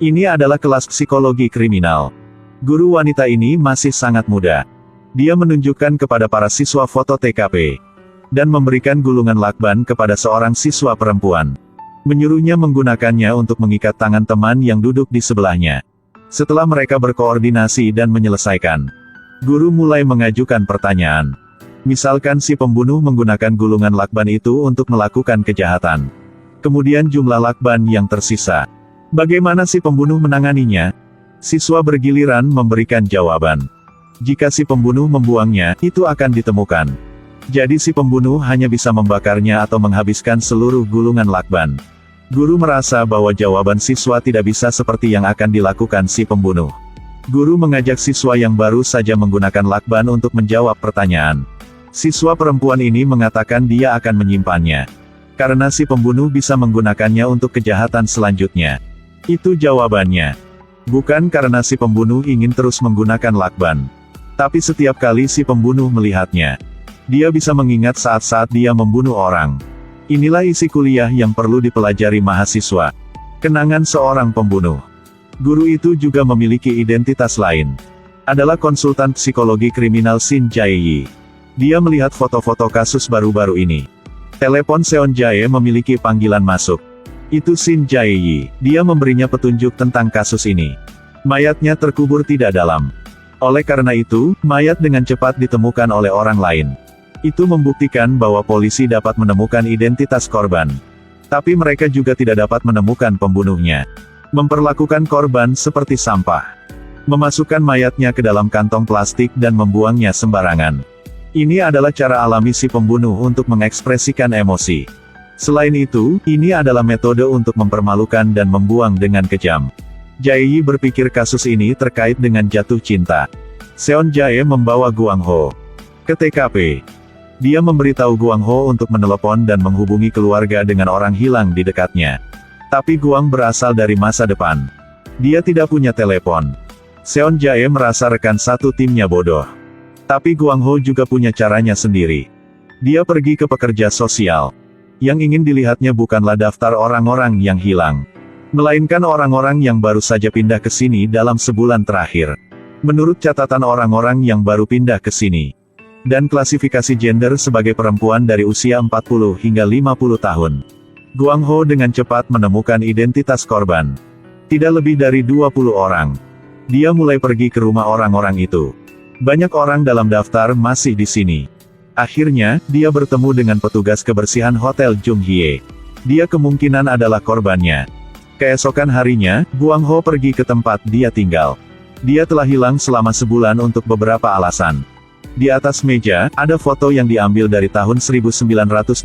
Ini adalah kelas psikologi kriminal. Guru wanita ini masih sangat muda. Dia menunjukkan kepada para siswa foto TKP. Dan memberikan gulungan lakban kepada seorang siswa perempuan. Menyuruhnya menggunakannya untuk mengikat tangan teman yang duduk di sebelahnya. Setelah mereka berkoordinasi dan menyelesaikan, guru mulai mengajukan pertanyaan. Misalkan si pembunuh menggunakan gulungan lakban itu untuk melakukan kejahatan. Kemudian jumlah lakban yang tersisa. Bagaimana si pembunuh menanganinya? Siswa bergiliran memberikan jawaban. Jika si pembunuh membuangnya, itu akan ditemukan. Jadi si pembunuh hanya bisa membakarnya atau menghabiskan seluruh gulungan lakban. Guru merasa bahwa jawaban siswa tidak bisa seperti yang akan dilakukan si pembunuh. Guru mengajak siswa yang baru saja menggunakan lakban untuk menjawab pertanyaan. Siswa perempuan ini mengatakan dia akan menyimpannya. Karena si pembunuh bisa menggunakannya untuk kejahatan selanjutnya. Itu jawabannya. Bukan karena si pembunuh ingin terus menggunakan lakban. Tapi setiap kali si pembunuh melihatnya, dia bisa mengingat saat-saat dia membunuh orang. Inilah isi kuliah yang perlu dipelajari mahasiswa. Kenangan seorang pembunuh. Guru itu juga memiliki identitas lain. Adalah konsultan psikologi kriminal Shin Jae-yi. Dia melihat foto-foto kasus baru-baru ini. Telepon Seon Jae memiliki panggilan masuk. Itu Shin Jae-yi. Dia memberinya petunjuk tentang kasus ini. Mayatnya terkubur tidak dalam. Oleh karena itu, mayat dengan cepat ditemukan oleh orang lain. Itu membuktikan bahwa polisi dapat menemukan identitas korban. Tapi mereka juga tidak dapat menemukan pembunuhnya. Memperlakukan korban seperti sampah. Memasukkan mayatnya ke dalam kantong plastik dan membuangnya sembarangan. Ini adalah cara alami si pembunuh untuk mengekspresikan emosi. Selain itu, ini adalah metode untuk mempermalukan dan membuang dengan kejam. Jae-yi berpikir kasus ini terkait dengan jatuh cinta. Seon Jae membawa Guang Ho ke TKP. Dia memberitahu Guang Ho untuk menelepon dan menghubungi keluarga dengan orang hilang di dekatnya. Tapi Guang berasal dari masa depan. Dia tidak punya telepon. Seon Jae merasa rekan satu timnya bodoh. Tapi Guang Ho juga punya caranya sendiri. Dia pergi ke pekerja sosial. Yang ingin dilihatnya bukanlah daftar orang-orang yang hilang, melainkan orang-orang yang baru saja pindah ke sini dalam sebulan terakhir. Menurut catatan orang-orang yang baru pindah ke sini, dan klasifikasi gender sebagai perempuan dari usia 40 hingga 50 tahun. Guang Ho dengan cepat menemukan identitas korban. Tidak lebih dari 20 orang. Dia mulai pergi ke rumah orang-orang itu. Banyak orang dalam daftar masih di sini. Akhirnya, dia bertemu dengan petugas kebersihan Hotel Jung Hye. Dia kemungkinan adalah korbannya. Keesokan harinya, Guang Ho pergi ke tempat dia tinggal. Dia telah hilang selama sebulan untuk beberapa alasan. Di atas meja, ada foto yang diambil dari tahun 1985.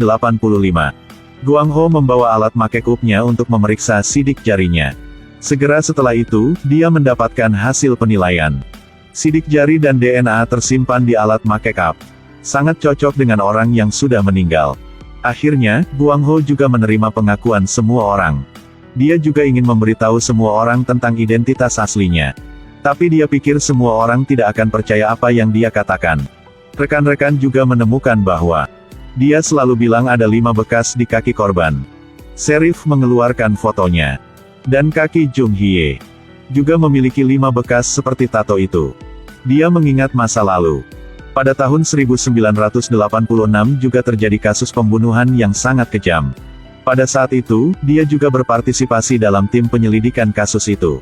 Guang Ho membawa alat make-up-nya untuk memeriksa sidik jarinya. Segera setelah itu, dia mendapatkan hasil penilaian. Sidik jari dan DNA tersimpan di alat make-up. Sangat cocok dengan orang yang sudah meninggal. Akhirnya, Guang Ho juga menerima pengakuan semua orang. Dia juga ingin memberitahu semua orang tentang identitas aslinya. Tapi dia pikir semua orang tidak akan percaya apa yang dia katakan. Rekan-rekan juga menemukan bahwa dia selalu bilang ada 5 bekas di kaki korban. Sheriff mengeluarkan fotonya. Dan kaki Jung Hye juga memiliki 5 bekas seperti tato itu. Dia mengingat masa lalu. Pada tahun 1986 juga terjadi kasus pembunuhan yang sangat kejam. Pada saat itu, dia juga berpartisipasi dalam tim penyelidikan kasus itu.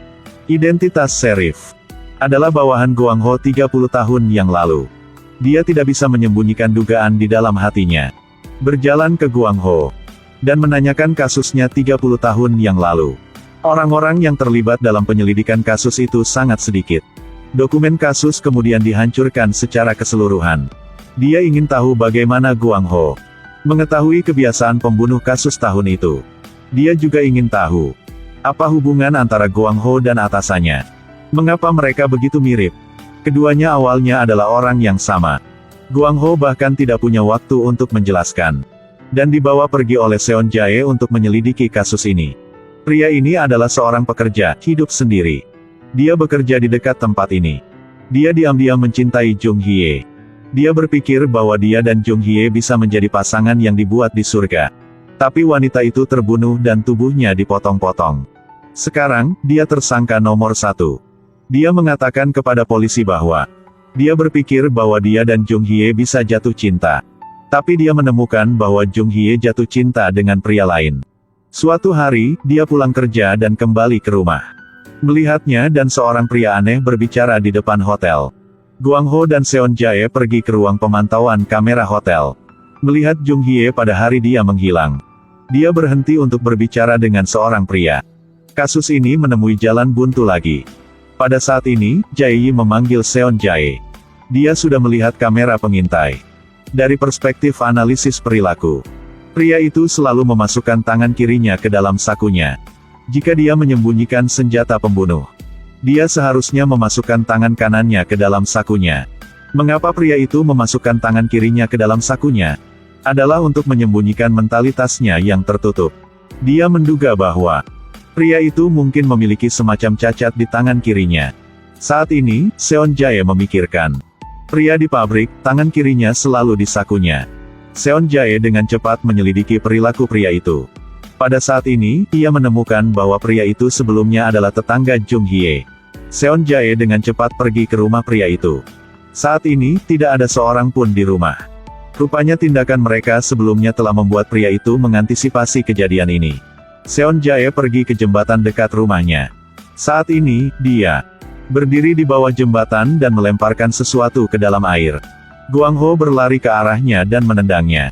Identitas Sheriff adalah bawahan Guang Ho 30 tahun yang lalu. Dia tidak bisa menyembunyikan dugaan di dalam hatinya. Berjalan ke Guang Ho dan menanyakan kasusnya 30 tahun yang lalu. Orang-orang yang terlibat dalam penyelidikan kasus itu sangat sedikit. Dokumen kasus kemudian dihancurkan secara keseluruhan. Dia ingin tahu bagaimana Guang Ho mengetahui kebiasaan pembunuh kasus tahun itu. Dia juga ingin tahu apa hubungan antara Guang Ho dan atasannya. Mengapa mereka begitu mirip? Keduanya awalnya adalah orang yang sama. Guang Ho bahkan tidak punya waktu untuk menjelaskan. Dan dibawa pergi oleh Seon Jae untuk menyelidiki kasus ini. Pria ini adalah seorang pekerja, hidup sendiri. Dia bekerja di dekat tempat ini. Dia diam-diam mencintai Jung Hye. Dia berpikir bahwa dia dan Jung Hye bisa menjadi pasangan yang dibuat di surga. Tapi wanita itu terbunuh dan tubuhnya dipotong-potong. Sekarang, dia tersangka nomor 1. Dia mengatakan kepada polisi bahwa dia berpikir bahwa dia dan Jung Hye bisa jatuh cinta. Tapi dia menemukan bahwa Jung Hye jatuh cinta dengan pria lain. Suatu hari, dia pulang kerja dan kembali ke rumah. Melihatnya dan seorang pria aneh berbicara di depan hotel. Guang Ho dan Seon Jae pergi ke ruang pemantauan kamera hotel. Melihat Jung Hye pada hari dia menghilang. Dia berhenti untuk berbicara dengan seorang pria. Kasus ini menemui jalan buntu lagi. Pada saat ini, Jae Yi memanggil Seon Jae. Dia sudah melihat kamera pengintai. Dari perspektif analisis perilaku, pria itu selalu memasukkan tangan kirinya ke dalam sakunya. Jika dia menyembunyikan senjata pembunuh, dia seharusnya memasukkan tangan kanannya ke dalam sakunya. Mengapa pria itu memasukkan tangan kirinya ke dalam sakunya? Adalah untuk menyembunyikan mentalitasnya yang tertutup. Dia menduga bahwa pria itu mungkin memiliki semacam cacat di tangan kirinya. Saat ini, Seon Jae memikirkan. Pria di pabrik, tangan kirinya selalu di sakunya. Seon Jae dengan cepat menyelidiki perilaku pria itu. Pada saat ini, ia menemukan bahwa pria itu sebelumnya adalah tetangga Jung Hye. Seon Jae dengan cepat pergi ke rumah pria itu. Saat ini, tidak ada seorang pun di rumah. Rupanya tindakan mereka sebelumnya telah membuat pria itu mengantisipasi kejadian ini. Seon Jae pergi ke jembatan dekat rumahnya. Saat ini, dia berdiri di bawah jembatan dan melemparkan sesuatu ke dalam air. Guang Ho berlari ke arahnya dan menendangnya.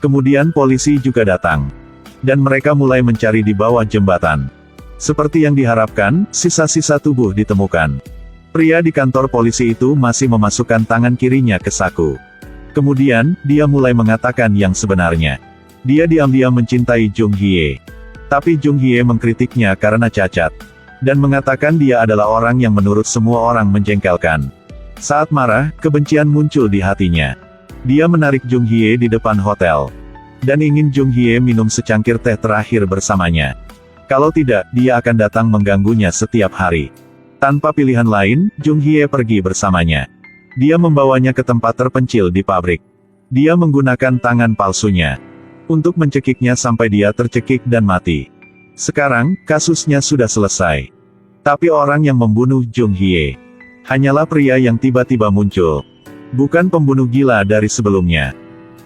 Kemudian polisi juga datang. Dan mereka mulai mencari di bawah jembatan. Seperti yang diharapkan, sisa-sisa tubuh ditemukan. Pria di kantor polisi itu masih memasukkan tangan kirinya ke saku. Kemudian, dia mulai mengatakan yang sebenarnya. Dia diam-diam mencintai Jung Hye. Tapi Jung Hye mengkritiknya karena cacat. Dan mengatakan dia adalah orang yang menurut semua orang menjengkelkan. Saat marah, kebencian muncul di hatinya. Dia menarik Jung Hye di depan hotel. Dan ingin Jung Hye minum secangkir teh terakhir bersamanya. Kalau tidak, dia akan datang mengganggunya setiap hari. Tanpa pilihan lain, Jung Hye pergi bersamanya. Dia membawanya ke tempat terpencil di pabrik. Dia menggunakan tangan palsunya untuk mencekiknya sampai dia tercekik dan mati. Sekarang, kasusnya sudah selesai. Tapi orang yang membunuh Jung Hye hanyalah pria yang tiba-tiba muncul. Bukan pembunuh gila dari sebelumnya.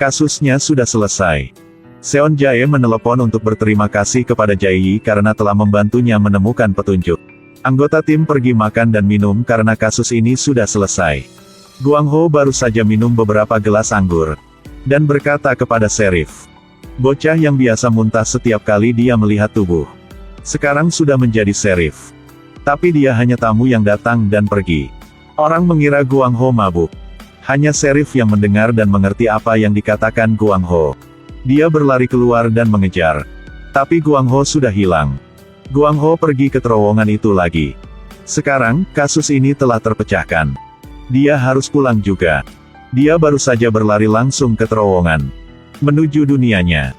Kasusnya sudah selesai. Seon Jae menelepon untuk berterima kasih kepada Jae Yi karena telah membantunya menemukan petunjuk. Anggota tim pergi makan dan minum karena kasus ini sudah selesai. Guang Ho baru saja minum beberapa gelas anggur. Dan berkata kepada Sheriff. Bocah yang biasa muntah setiap kali dia melihat tubuh. Sekarang sudah menjadi sheriff. Tapi dia hanya tamu yang datang dan pergi. Orang mengira Guang Ho mabuk. Hanya sheriff yang mendengar dan mengerti apa yang dikatakan Guang Ho. Dia berlari keluar dan mengejar. Tapi Guang Ho sudah hilang. Guang Ho pergi ke terowongan itu lagi. Sekarang, kasus ini telah terpecahkan. Dia harus pulang juga. Dia baru saja berlari langsung ke terowongan menuju dunianya.